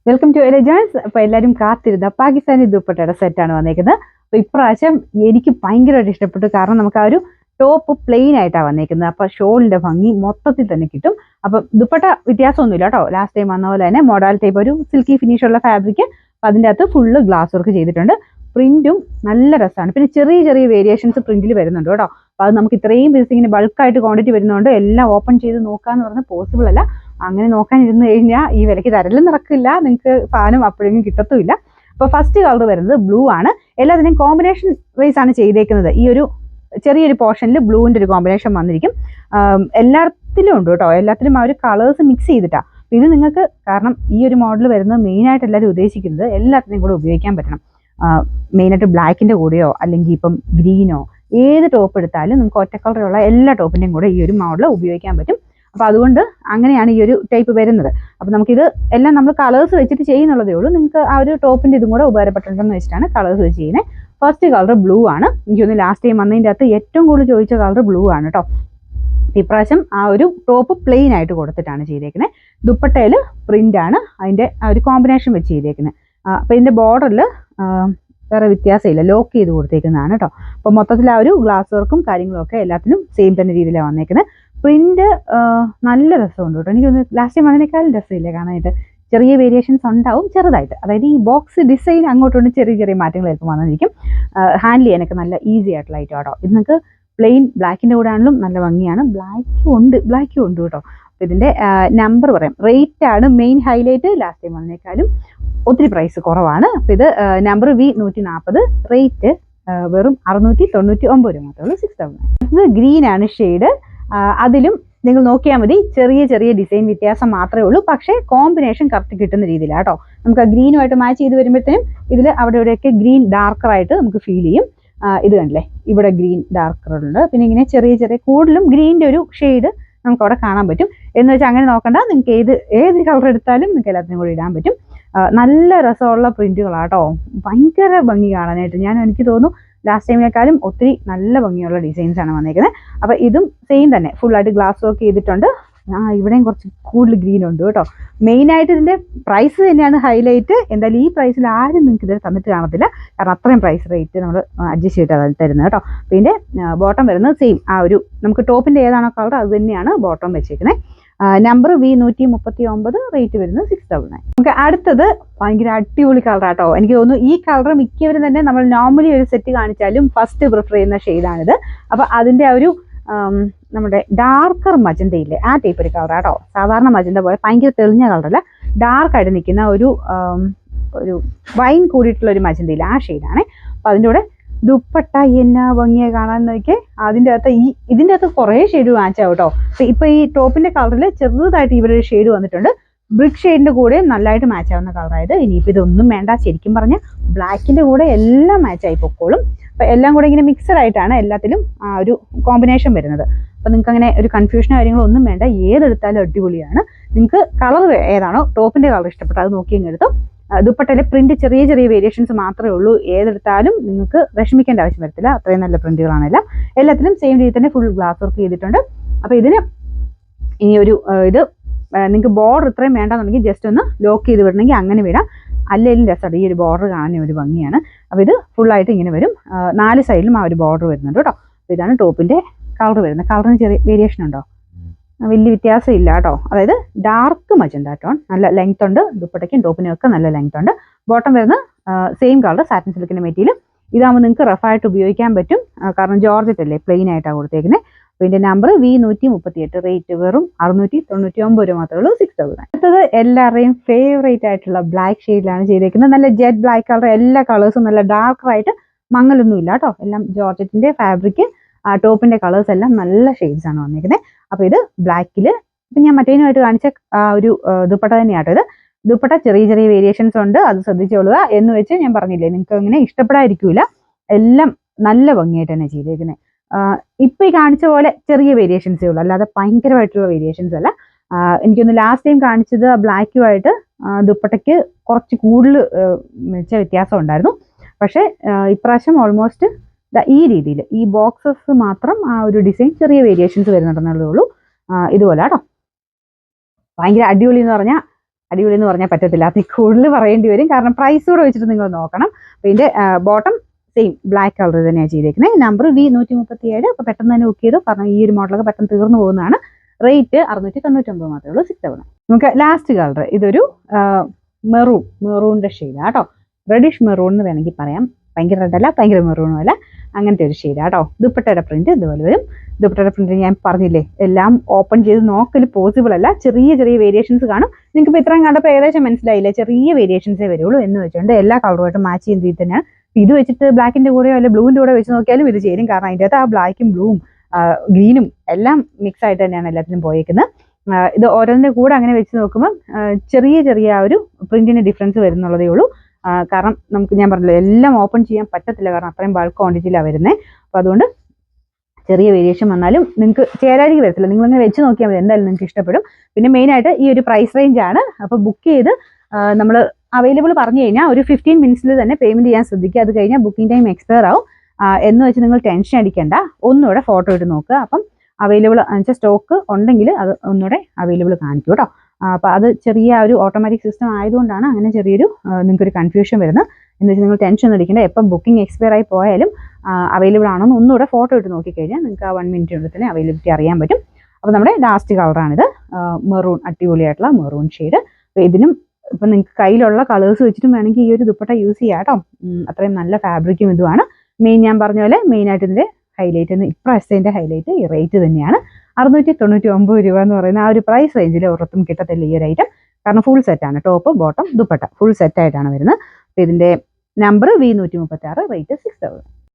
Welcome to എലജൻസ്. അപ്പോൾ എല്ലാവരും കാത്തിരുന്ന പാകിസ്ഥാനി ദുപ്പട്ടയുടെ സെറ്റാണ് വന്നേക്കുന്നത്. അപ്പോൾ ഇപ്രാവശ്യം എനിക്ക് ഭയങ്കരമായിട്ട് ഇഷ്ടപ്പെട്ടു. കാരണം നമുക്ക് ആ ഒരു ടോപ്പ് പ്ലെയിൻ ആയിട്ടാണ് വന്നേക്കുന്നത്. അപ്പോൾ ഷോളിൻ്റെ ഭംഗി മൊത്തത്തിൽ തന്നെ കിട്ടും. അപ്പം ദുപ്പട്ട വ്യത്യാസമൊന്നുമില്ല കേട്ടോ. ലാസ്റ്റ് ടൈം വന്ന പോലെ തന്നെ മോഡൽ ടൈപ്പ് ഒരു സിൽക്കി ഫിനിഷുള്ള ഫാബ്രിക്. അപ്പോൾ അതിൻ്റെ അകത്ത് ഫുള്ള് ഗ്ലാസ് വർക്ക് ചെയ്തിട്ടുണ്ട്. പ്രിന്റും നല്ല രസമാണ്. പിന്നെ ചെറിയ ചെറിയ വേരിയേഷൻസ് പ്രിന്റിൽ വരുന്നുണ്ട് കേട്ടോ. അപ്പോൾ അത് നമുക്ക് ഇത്രയും പീസ് ഇങ്ങനെ ബൾക്കായിട്ട് ക്വാണ്ടിറ്റി വരുന്നതുകൊണ്ട് എല്ലാം ഓപ്പൺ ചെയ്ത് നോക്കാമെന്ന് പറഞ്ഞാൽ പോസിബിൾ അല്ല. അങ്ങനെ നോക്കാൻ ഇരുന്ന് കഴിഞ്ഞാൽ ഈ വിലയ്ക്ക് തരലും നടക്കില്ല, നിങ്ങൾക്ക് സാധനം അപ്പോഴെങ്കിലും കിട്ടത്തുമില്ല. അപ്പോൾ ഫസ്റ്റ് കളർ വരുന്നത് ബ്ലൂ ആണ്. എല്ലാത്തിനും കോമ്പിനേഷൻ വൈസ് ആണ് ചെയ്തേക്കുന്നത്. ഈ ഒരു ചെറിയൊരു പോർഷനിൽ ബ്ലൂവിൻ്റെ ഒരു കോമ്പിനേഷൻ വന്നിരിക്കും. എല്ലാത്തിലും ഉണ്ട് കേട്ടോ. എല്ലാത്തിലും ആ ഒരു കളേഴ്സ് മിക്സ് ചെയ്തിട്ടാണ്. ഇത് നിങ്ങൾക്ക് കാരണം ഈ ഒരു മോഡൽ വരുന്നത് മെയിനായിട്ട് എല്ലാവരും ഉദ്ദേശിക്കുന്നത് എല്ലാത്തിനും കൂടെ ഉപയോഗിക്കാൻ പറ്റണം. മെയിനായിട്ട് ബ്ലാക്കിൻ്റെ കൂടെയോ അല്ലെങ്കിൽ ഇപ്പം ഗ്രീനോ ഏത് ടോപ്പ് എടുത്താലും നമുക്ക് ഒറ്റ കളറുള്ള എല്ലാ ടോപ്പിൻ്റെയും കൂടെ ഈ ഒരു മോഡൽ ഉപയോഗിക്കാൻ പറ്റും. അപ്പോൾ അതുകൊണ്ട് അങ്ങനെയാണ് ഈ ഒരു ടൈപ്പ് വരുന്നത്. അപ്പോൾ നമുക്കിത് എല്ലാം നമ്മൾ കളേഴ്സ് വെച്ചിട്ട് ചെയ്യുന്നുള്ളതേ ഉള്ളൂ. നിങ്ങൾക്ക് ആ ഒരു ടോപ്പിൻ്റെ ഇതും കൂടെ ഉപകാരപ്പെട്ടിട്ടുണ്ടെന്ന് വെച്ചിട്ടാണ് കളേഴ്സ് വെച്ച് ചെയ്യുന്നത്. ഫസ്റ്റ് കളർ ബ്ലൂ ആണ്. എനിക്കൊന്ന് ലാസ്റ്റ് ടൈം വന്നതിൻ്റെ അകത്ത് ഏറ്റവും കൂടുതൽ ചോദിച്ച കളർ ബ്ലൂ ആണ് കേട്ടോ. ഇപ്രാവശ്യം ആ ഒരു ടോപ്പ് പ്ലെയിൻ ആയിട്ട് കൊടുത്തിട്ടാണ് ചെയ്തേക്കുന്നത്. ദുപ്പട്ടയിൽ പ്രിന്റ് ആണ് അതിൻ്റെ ആ ഒരു കോമ്പിനേഷൻ വെച്ച് ചെയ്തേക്കുന്നത്. അപ്പോൾ ഇതിൻ്റെ ബോർഡറിൽ വേറെ വ്യത്യാസമില്ല, ലോക്ക് ചെയ്ത് കൊടുത്തേക്കുന്നതാണ് കേട്ടോ. അപ്പോൾ മൊത്തത്തിൽ ആ ഒരു ഗ്ലാസ് വർക്കും കാര്യങ്ങളും ഒക്കെ എല്ലാത്തിനും സെയിം തന്നെ രീതിയിലാണ് വന്നേക്കുന്നത്. പ്രിന്റ് നല്ല രസമുണ്ട് കേട്ടോ. എനിക്കൊന്ന് ലാസ്റ്റ് ടൈം അതിനേക്കാളും രസമില്ല കാണാനായിട്ട്. ചെറിയ വേരിയേഷൻസ് ഉണ്ടാവും ചെറുതായിട്ട്. അതായത് ഈ ബോക്സ് ഡിസൈൻ അങ്ങോട്ടുണ്ട് ചെറിയ ചെറിയ മാറ്റങ്ങൾ ചിലപ്പോൾ വന്നിരിക്കും. ഹാൻഡിൽ ചെയ്യാനൊക്കെ നല്ല ഈസി ആയിട്ടുള്ള ഐറ്റം കേട്ടോ. ഇത് നിങ്ങൾക്ക് പ്ലെയിൻ ബ്ലാക്കിൻ്റെ കൂടെ ആണെങ്കിലും നല്ല ഭംഗിയാണ്. ബ്ലാക്കും ഉണ്ട് കേട്ടോ. അപ്പോൾ ഇതിൻ്റെ നമ്പർ പറയാം. റേറ്റ് ആണ് മെയിൻ ഹൈലൈറ്റ്. ലാസ്റ്റ് ടൈം വന്നേക്കാളും ഒത്തിരി പ്രൈസ് കുറവാണ്. അപ്പോൾ ഇത് നമ്പർ V140, റേറ്റ് വെറും 699 രൂപ മാത്രമേ ഉള്ളൂ. 6000. ഇത് ഗ്രീൻ ആണ് ഷെയ്ഡ്. അതിലും നിങ്ങൾ നോക്കിയാൽ മതി, ചെറിയ ചെറിയ ഡിസൈൻ വ്യത്യാസം മാത്രമേ ഉള്ളൂ. പക്ഷേ കോമ്പിനേഷൻ കറക്റ്റ് കിട്ടുന്ന രീതിയിലാണ് കേട്ടോ. നമുക്ക് ആ ഗ്രീനുമായിട്ട് മാച്ച് ചെയ്ത് വരുമ്പോഴത്തേനും ഇതിൽ അവിടെ ഇവിടെയൊക്കെ ഗ്രീൻ ഡാർക്കറായിട്ട് നമുക്ക് ഫീൽ ചെയ്യും. ഇത് കണ്ടില്ലേ, ഇവിടെ ഗ്രീൻ ഡാർക്കറുണ്ട്. പിന്നെ ഇങ്ങനെ ചെറിയ ചെറിയ കൂടുതലും ഗ്രീനിൻ്റെ ഒരു ഷെയ്ഡ് നമുക്ക് അവിടെ കാണാൻ പറ്റും. എന്ന് വെച്ചാൽ അങ്ങനെ നോക്കണ്ട, നിങ്ങൾക്ക് ഏത് കളർ എടുത്താലും നിങ്ങൾക്ക് എല്ലാത്തിനും കൂടി ഇടാൻ പറ്റും. നല്ല രസമുള്ള പ്രിന്റുകളാട്ടോ. ഭയങ്കര ഭംഗി കാണാനായിട്ട്. എനിക്ക് തോന്നുന്നു ലാസ്റ്റ് ടൈമിനേക്കാളും ഒത്തിരി നല്ല ഭംഗിയുള്ള ഡിസൈൻസ് ആണ് വന്നേക്കുന്നത്. അപ്പോൾ ഇതും സെയിം തന്നെ ഫുള്ളായിട്ട് ഗ്ലാസ് വർക്ക് ചെയ്തിട്ടുണ്ട്. ഇവിടെയും കുറച്ച് കൂടുതൽ ഗ്രീൻ ഉണ്ട് കേട്ടോ. മെയിനായിട്ട് ഇതിൻ്റെ പ്രൈസ് തന്നെയാണ് ഹൈലൈറ്റ്. എന്തായാലും ഈ പ്രൈസിൽ ആരും നിങ്ങൾക്ക് ഇത് തന്നിട്ട് കാണത്തില്ല. കാരണം അത്രയും പ്രൈസ് റേറ്റ് നമ്മൾ അഡ്ജസ്റ്റ് ചെയ്തിട്ടാണ് തരുന്നത് കേട്ടോ. പിന്നെ ബോട്ടം വരുന്നത് സെയിം ആ ഒരു നമുക്ക് ടോപ്പിൻ്റെ ഏതാണോ കളർ അത് തന്നെയാണ് ബോട്ടം വെച്ചേക്കുന്നത്. നമ്പർ V139, റേറ്റ് വരുന്നത് 6000. നമുക്ക് അടുത്തത് ഭയങ്കര അടിപൊളി കളറാട്ടോ. എനിക്ക് തോന്നുന്നു ഈ കളർ മിക്കവരും തന്നെ നമ്മൾ നോർമലി ഒരു സെറ്റ് കാണിച്ചാലും ഫസ്റ്റ് പ്രിഫർ ചെയ്യുന്ന ഷെയ്ഡാണിത്. അപ്പോൾ അതിൻ്റെ ആ ഒരു നമ്മുടെ ഡാർക്കർ മജന്തയില്ലേ ആ ടൈപ്പ് ഒരു കളറാട്ടോ. സാധാരണ മജന്ത പോലെ ഭയങ്കര തെളിഞ്ഞ കളറല്ല, ഡാർക്കായിട്ട് നിൽക്കുന്ന ഒരു വൈൻ കൂടിയിട്ടുള്ള ഒരു മജന്തയില്ല ആ ഷെയ്ഡാണ്. അപ്പോൾ അതിൻ്റെ കൂടെ ദുപ്പട്ട എന്നാ ഭംഗിയായി കാണാൻ നോക്കിയേ. ഇതിൻ്റെ അകത്ത് കുറേ ഷെയ്ഡ് മാച്ചാവും കേട്ടോ. ഇപ്പൊ ഈ ടോപ്പിന്റെ കളറിൽ ചെറുതായിട്ട് ഇവിടെ ഒരു ഷെയ്ഡ് വന്നിട്ടുണ്ട്. ബ്രിക്ക് ഷെയ്ഡിന്റെ കൂടെ നല്ലതായിട്ട് മാച്ച് ആവുന്ന കളറായത്. ഇനിയിപ്പോൾ ഇതൊന്നും വേണ്ട, ശരിക്കും പറഞ്ഞാൽ ബ്ലാക്കിന്റെ കൂടെ എല്ലാം മാച്ചായി പൊക്കോളും. അപ്പൊ എല്ലാം കൂടെ ഇങ്ങനെ മിക്സഡ് ആയിട്ടാണ് എല്ലാത്തിലും ആ ഒരു കോമ്പിനേഷൻ വരുന്നത്. അപ്പൊ നിങ്ങൾക്ക് അങ്ങനെ ഒരു കൺഫ്യൂഷനോ കാര്യങ്ങളോ ഒന്നും വേണ്ട, ഏതെടുത്താലും അടിപൊളിയാണ്. നിങ്ങൾക്ക് കളർ ഏതാണോ ടോപ്പിന്റെ കളർ ഇഷ്ടപ്പെട്ട അത് നോക്കി അങ്ങ് എടുത്തു. ദുപ്പട്ടയിലെ പ്രിന്റ് ചെറിയ ചെറിയ വേരിയേഷൻസ് മാത്രമേ ഉള്ളൂ. ഏതെടുത്താലും നിങ്ങൾക്ക് വിഷമിക്കേണ്ട ആവശ്യം വരത്തില്ല. അത്രയും നല്ല പ്രിന്റുകളാണെല്ലാം. എല്ലാത്തിലും സെയിം രീതിയിൽ തന്നെ ഫുൾ ഗ്ലാസ് വർക്ക് ചെയ്തിട്ടുണ്ട്. അപ്പോൾ ഇതിന് ഇനി ഒരു ഇത് നിങ്ങൾക്ക് ബോർഡർ ഇത്രയും വേണ്ടെന്നുണ്ടെങ്കിൽ ജസ്റ്റ് ഒന്ന് ലോക്ക് ചെയ്ത് വിടണമെങ്കിൽ അങ്ങനെ വിടാം. അല്ലെങ്കിൽ രസമാണ്. ഈ ഒരു ബോർഡർ കാണാൻ ഒരു ഭംഗിയാണ്. അപ്പോൾ ഇത് ഫുള്ളായിട്ട് ഇങ്ങനെ വരും. 4 സൈഡിലും ആ ഒരു ബോർഡർ വരുന്നുണ്ട് കേട്ടോ. അപ്പോൾ ഇതാണ് ടോപ്പിൻ്റെ കളർ വരുന്നത്. കളറിന് ചെറിയ വേരിയേഷൻ ഉണ്ടോ? വലിയ വ്യത്യാസം ഇല്ല കേട്ടോ. അതായത് ഡാർക്ക് മജന്ത ടോൺ. നല്ല ലെങ്ത് ഉണ്ട്. ദുപ്പട്ടയ്ക്കും ടോപ്പിനും ഒക്കെ നല്ല ലെങ്ത് ഉണ്ട്. ബോട്ടം വരുന്ന സെയിം കളർ സാറ്റിൻ സിൽക്കിൻ്റെ മെറ്റീരിയൽ. ഇതാകുമ്പോൾ നിങ്ങൾക്ക് റഫായിട്ട് ഉപയോഗിക്കാൻ പറ്റും. കാരണം ജോർജറ്റ് അല്ലേ, പ്ലെയിൻ ആയിട്ടാണ് കൊടുത്തേക്കുന്നത്. അപ്പോൾ ഇതിൻ്റെ നമ്പർ V138, റേറ്റ് വെറും 699 രൂപ മാത്രമേ ഉള്ളൂ. 6000. അടുത്തത് എല്ലാവരുടെയും ഫേവറേറ്റ് ആയിട്ടുള്ള ബ്ലാക്ക് ഷെയ്ഡിലാണ് ചെയ്തേക്കുന്നത്. നല്ല ജെറ്റ് ബ്ലാക്ക് കളർ. എല്ലാ കളേഴ്സും നല്ല ഡാർക്കറായിട്ട് മങ്ങലൊന്നും ഇല്ല കേട്ടോ. എല്ലാം ജോർജറ്റിൻ്റെ ഫാബ്രിക്. ടോപ്പിന്റെ കളേഴ്സ് എല്ലാം നല്ല ഷെയ്ഡ്സ് ആണ് വന്നിരിക്കുന്നത്. അപ്പോൾ ഇത് ബ്ലാക്കിൽ. ഇപ്പം ഞാൻ മറ്റേനുമായിട്ട് കാണിച്ച ആ ഒരു ദുപ്പട്ട തന്നെയാട്ടോ ഇത്. ദുപ്പട്ട ചെറിയ ചെറിയ വേരിയേഷൻസ് ഉണ്ട്, അത് ശ്രദ്ധിച്ചോളുക. എന്ന് വെച്ച് ഞാൻ പറഞ്ഞില്ലേ, നിങ്ങൾക്ക് അങ്ങനെ ഇഷ്ടപ്പെടാതിരിക്കൂല. എല്ലാം നല്ല ഭംഗിയായിട്ട് തന്നെ ചെയ്തേക്കുന്നത്. ഇപ്പം ഈ കാണിച്ച പോലെ ചെറിയ വേരിയേഷൻസേ ഉള്ളൂ, അല്ലാതെ ഭയങ്കരമായിട്ടുള്ള വേരിയേഷൻസ് അല്ല. എനിക്കൊന്ന് ലാസ്റ്റ് ടൈം കാണിച്ചത് ബ്ലാക്കുമായിട്ട് ദുപ്പട്ടയ്ക്ക് കുറച്ച് കൂടുതൽ വെച്ച വ്യത്യാസം ഉണ്ടായിരുന്നു. പക്ഷേ ഇപ്രാവശ്യം ഓൾമോസ്റ്റ് ഈ രീതിയിൽ ഈ ബോക്സസ് മാത്രം ആ ഒരു ഡിസൈൻ ചെറിയ വേരിയേഷൻസ് വരുന്നുണ്ടെന്നുള്ളതേ ഉള്ളൂ. ഇതുപോലെ കേട്ടോ. ഭയങ്കര അടിപൊളി എന്ന് പറഞ്ഞാൽ അടിപൊളി എന്ന് പറഞ്ഞാൽ പറ്റത്തില്ല, അതിൽ കൂടുതൽ പറയേണ്ടി വരും, കാരണം പ്രൈസ് കൂടെ വെച്ചിട്ട് നിങ്ങൾ നോക്കണം. അപ്പോൾ ഇതിൻ്റെ ബോട്ടം സെയിം ബ്ലാക്ക് കളർ തന്നെയാണ് ചെയ്തേക്കുന്നത്. Number V137. അപ്പോൾ പെട്ടെന്ന് തന്നെ ബുക്ക് ചെയ്തു, കാരണം ഈ ഒരു മോഡലൊക്കെ പെട്ടെന്ന് തീർന്നു പോകുന്നതാണ്. റേറ്റ് 699 മാത്രമേ ഉള്ളൂ, 6 തവണ. നമുക്ക് ലാസ്റ്റ് കളർ ഇതൊരു മെറൂണിൻ്റെ ഷെയ്ഡാണ് കേട്ടോ. റെഡിഷ് മെറൂൺ എന്ന് വേണമെങ്കിൽ പറയാം. ഭയങ്കര റെഡ് അല്ല, ഭയങ്കര മെറൂണും അല്ല, അങ്ങനത്തെ ഒരു ഷെയ്ഡാണ് കേട്ടോ. ദുപ്പട്ടയുടെ പ്രിന്റ് ഇതുപോലെ വരും. ദുപ്പട്ടയുടെ പ്രിന്റ് ഞാൻ പറഞ്ഞില്ലേ, എല്ലാം ഓപ്പൺ ചെയ്ത് നോക്കൽ പോസിബിൾ അല്ല, ചെറിയ ചെറിയ വേരിയേഷൻസ് കാണും. നിങ്ങൾക്ക് ഇപ്പോൾ ഇത്രയും കണ്ടപ്പോൾ ഏകദേശം മനസ്സിലായില്ലേ, ചെറിയ വേരിയേഷൻസേ വരുള്ളൂ എന്ന് വെച്ചുകൊണ്ട് എല്ലാ കളറുമായിട്ട് മാച്ച് ചെയ്യുന്ന രീതി തന്നെയാണ്. ഇത് വെച്ചിട്ട് ബ്ലാക്കിന്റെ കൂടെയോ അല്ലെങ്കിൽ ബ്ലൂവിന്റെ കൂടെ വെച്ച് നോക്കിയാലും ഇത് ചേരും, കാരണം അതിൻ്റെ അകത്ത് ആ ബ്ലാക്കും ബ്ലൂവും ഗ്രീനും എല്ലാം മിക്സ് ആയിട്ട് തന്നെയാണ് എല്ലാത്തിനും പോയേക്കുന്നത്. ഇത് ഓരോന്നിൻ്റെ കൂടെ അങ്ങനെ വെച്ച് നോക്കുമ്പോൾ ചെറിയ ചെറിയ ആ ഒരു പ്രിന്റിന് ഡിഫറൻസ് വരുന്നുള്ളതേ ഉള്ളൂ. കാരണം നമുക്ക് ഞാൻ പറഞ്ഞല്ലോ, എല്ലാം ഓപ്പൺ ചെയ്യാൻ പറ്റത്തില്ല, കാരണം അത്രയും ബൾക്ക് ക്വാണ്ടിറ്റിയിലാണ് വരുന്നത്. അപ്പോൾ അതുകൊണ്ട് ചെറിയ വേരിയേഷൻ വന്നാലും നിങ്ങൾക്ക് ചേരാഴിക്ക് വരത്തില്ല, നിങ്ങളിങ്ങനെ വെച്ച് നോക്കിയാൽ മതി, എന്തായാലും നിങ്ങൾക്ക് ഇഷ്ടപ്പെടും. പിന്നെ മെയിനായിട്ട് ഈ ഒരു പ്രൈസ് റേഞ്ചാണ്. അപ്പോൾ ബുക്ക് ചെയ്ത് നമ്മൾ അവൈലബിൾ പറഞ്ഞു കഴിഞ്ഞാൽ ഒരു 15 മിനിറ്റ്സിൽ തന്നെ പേയ്മെൻറ്റ് ചെയ്യാൻ ശ്രദ്ധിക്കുക. അത് കഴിഞ്ഞാൽ ബുക്കിംഗ് ടൈം എക്സ്പയർ ആവും എന്ന് വെച്ച് നിങ്ങൾ ടെൻഷൻ അടിക്കേണ്ട. ഒന്നുകൂടെ ഫോട്ടോ ഇട്ട് നോക്കുക. അപ്പം അവൈലബിൾ എന്നുവെച്ചാൽ സ്റ്റോക്ക് ഉണ്ടെങ്കിൽ അത് ഒന്നുകൂടെ അവൈലബിൾ കാണിക്കും കേട്ടോ. അപ്പോൾ അത് ചെറിയ ഒരു ഓട്ടോമാറ്റിക് സിസ്റ്റം ആയതുകൊണ്ടാണ് അങ്ങനെ ചെറിയൊരു നിങ്ങൾക്കൊരു കൺഫ്യൂഷൻ വരുന്നത്. എന്ന് വെച്ചാൽ നിങ്ങൾ ടെൻഷൻ ഒന്നും അടിക്കേണ്ട. എപ്പം ബുക്കിംഗ് എക്സ്പയർ ആയി പോയാലും അവൈലബിൾ ആണോ എന്ന് ഒന്നുകൂടെ ഫോട്ടോ ഇട്ട് നോക്കിക്കഴിഞ്ഞാൽ നിങ്ങൾക്ക് ആ 1 മിനിറ്റിനുള്ളിൽ തന്നെ അവൈലബിലിറ്റി അറിയാൻ പറ്റും. അപ്പോൾ നമ്മുടെ ലാസ്റ്റ് കളറാണിത്, മെറൂൺ, അടിപൊളിയായിട്ടുള്ള മെറൂൺ ഷെയ്ഡ്. അപ്പോൾ ഇതിനും ഇപ്പം നിങ്ങൾക്ക് കയ്യിലുള്ള കളേഴ്സ് വെച്ചിട്ടും വേണമെങ്കിൽ ഈ ഒരു ദുപ്പട്ട യൂസ് ചെയ്യാം കേട്ടോ. അത്രയും നല്ല ഫാബ്രിക്കും ഇതുമാണ്. മെയിൻ ഞാൻ പറഞ്ഞ പോലെ മെയിനായിട്ട് ഇതിൻ്റെ ഹൈലൈറ്റ് എന്ന് ഇപ്രാവശ്യത്തിൻ്റെ ഹൈലൈറ്റ് ഈ റേറ്റ് തന്നെയാണ്. 699 രൂപ എന്ന് പറയുന്ന ആ ഒരു പ്രൈസ് റേഞ്ചിൽ ഒരിടത്തും കിട്ടത്തില്ല ഈ ഒരു ഐറ്റം. കാരണം ഫുൾ സെറ്റാണ്, ടോപ്പ് ബോട്ടം ദുപ്പട്ട ഫുൾ സെറ്റായിട്ടാണ് വരുന്നത്. അപ്പോൾ ഇതിൻ്റെ നമ്പർ V136, റേറ്റ് 6000.